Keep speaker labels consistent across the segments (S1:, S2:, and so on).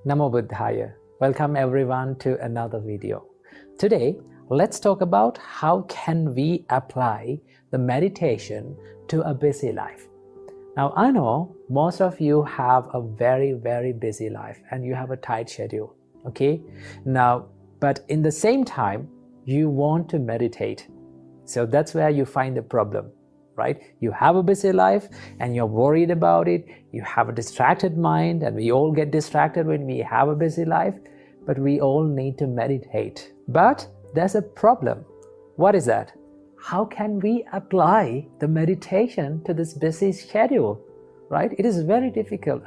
S1: Namo Buddhaya. Welcome everyone to another video. Today, let's talk about how can we apply the meditation to a busy life. Now, I know most of you have a very busy life and you have a tight schedule, okay? Now, but in the same time, you want to meditate. So that's where you find the problem, right? You have a busy life and you're worried about it. You have a distracted mind, and we all get distracted when we have a busy life, but we all need to meditate. But there's a problem. What is that? How can we apply the meditation to this busy schedule, right? It is very difficult.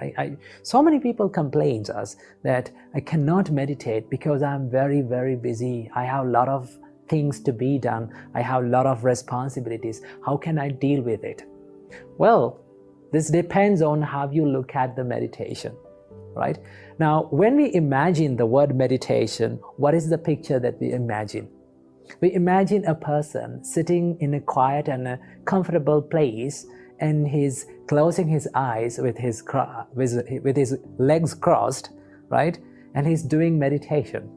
S1: So many people complain to us that I cannot meditate because I'm very busy. I have a lot of things to be done. I have a lot of responsibilities. How can I deal with it? Well, this depends on how you look at the meditation, right? Now, when we imagine the word meditation, what is the picture that we imagine? We imagine a person sitting in a quiet and a comfortable place, and he's closing his eyes with his legs crossed, right? And he's doing meditation.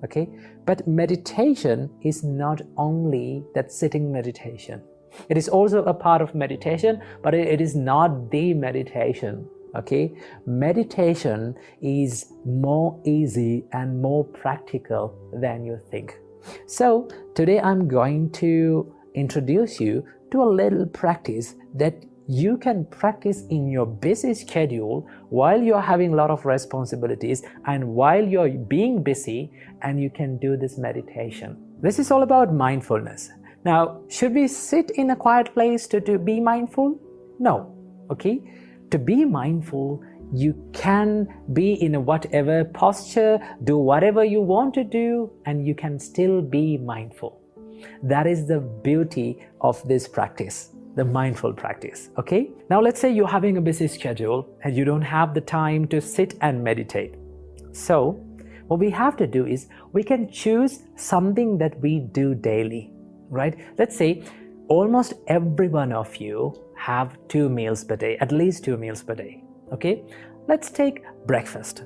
S1: Okay, but meditation is not only that sitting meditation. It is also a part of meditation, but it is not the meditation. Okay, meditation is more easy and more practical than you think. So today I'm going to introduce you to a little practice that you can practice in your busy schedule while you're having a lot of responsibilities and while you're being busy, and you can do this meditation. This is all about mindfulness. Now, should we sit in a quiet place to be mindful? No. Okay? To be mindful, you can be in a whatever posture, do whatever you want to do, and you can still be mindful. That is the beauty of this practice, the mindful practice. Okay, now let's say you're having a busy schedule and you don't have the time to sit and meditate. So what we have to do is we can choose something that we do daily, right? Let's say almost every one of you have 2 meals per day, at least 2 meals per day. Okay, let's take breakfast.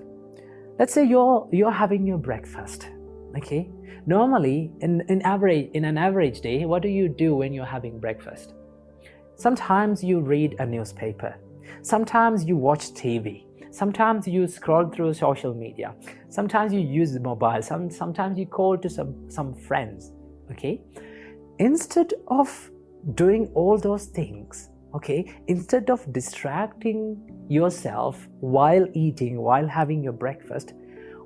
S1: Let's say you're having your breakfast. Okay, normally in an average day, what do you do when you're having breakfast? Sometimes you read a newspaper, sometimes you watch TV, sometimes you scroll through social media, sometimes you use the mobile, sometimes you call to some friends. Okay, instead of doing all those things, okay, instead of distracting yourself while eating, while having your breakfast,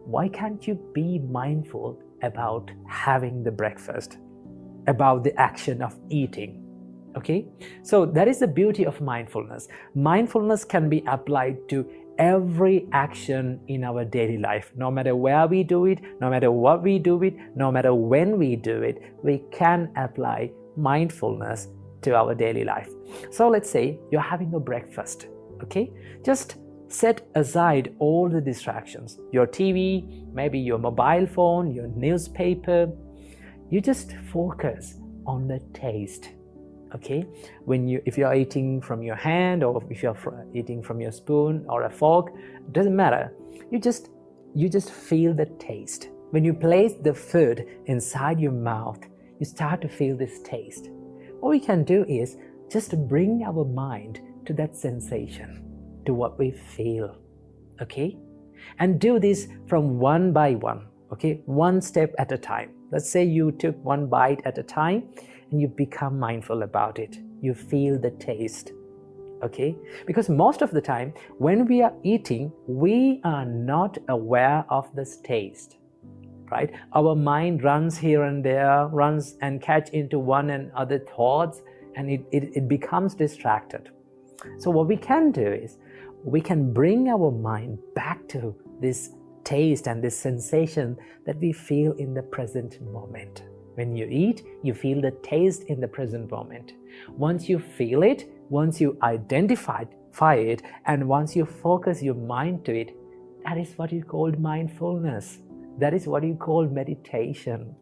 S1: why can't you be mindful about having the breakfast, about the action of eating? Okay, so that is the beauty of mindfulness. Mindfulness can be applied to every action in our daily life. No matter where we do it, no matter what we do it, no matter when we do it, we can apply mindfulness to our daily life. So let's say you're having a breakfast. Okay, just set aside all the distractions, your TV, maybe your mobile phone, your newspaper. You just focus on the taste. Okay, if you're eating from your hand, or if you're eating from your spoon or a fork, doesn't matter. You just feel the taste. When you place the food inside your mouth, you start to feel this taste. What we can do is just bring our mind to that sensation, to what we feel. Okay, and do this from one by one. Okay, one step at a time. Let's say you took one bite at a time and you become mindful about it. You feel the taste. Okay, because most of the time when we are eating, we are not aware of this taste, right? Our mind runs here and there, runs and catch into one and other thoughts, and it becomes distracted. So what we can do is we can bring our mind back to this taste and this sensation that we feel in the present moment. When you eat, you feel the taste in the present moment. Once you feel it, once you identify it, and once you focus your mind to it, that is what you call mindfulness. That is what you call meditation.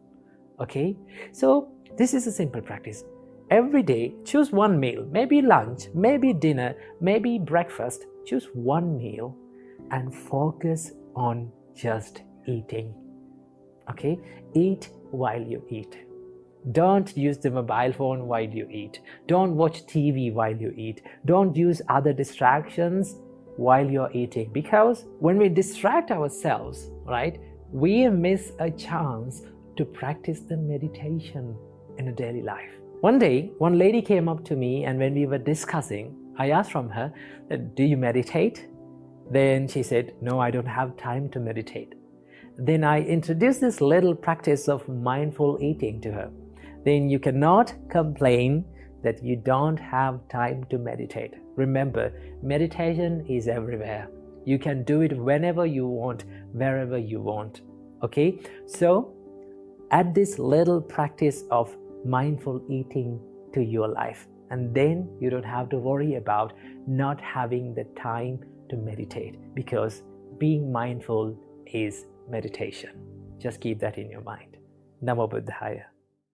S1: Okay, so this is a simple practice. Every day, choose one meal, maybe lunch, maybe dinner, maybe breakfast. Choose one meal and focus on just eating. Okay, eat while you eat. Don't use the mobile phone while you eat. Don't watch TV while you eat. Don't use other distractions while you're eating, because when we distract ourselves, right, we miss a chance to practice the meditation in a daily life. One day, one lady came up to me, and when we were discussing, I asked from her, do you meditate? Then she said, no, I don't have time to meditate. Then I introduced this little practice of mindful eating to her. Then you cannot complain that you don't have time to meditate. Remember, meditation is everywhere. You can do it whenever you want, wherever you want. Okay? So, add this little practice of mindful eating to your life, and then you don't have to worry about not having the time to meditate, because being mindful is meditation. Just keep that in your mind. Namo Buddhaya.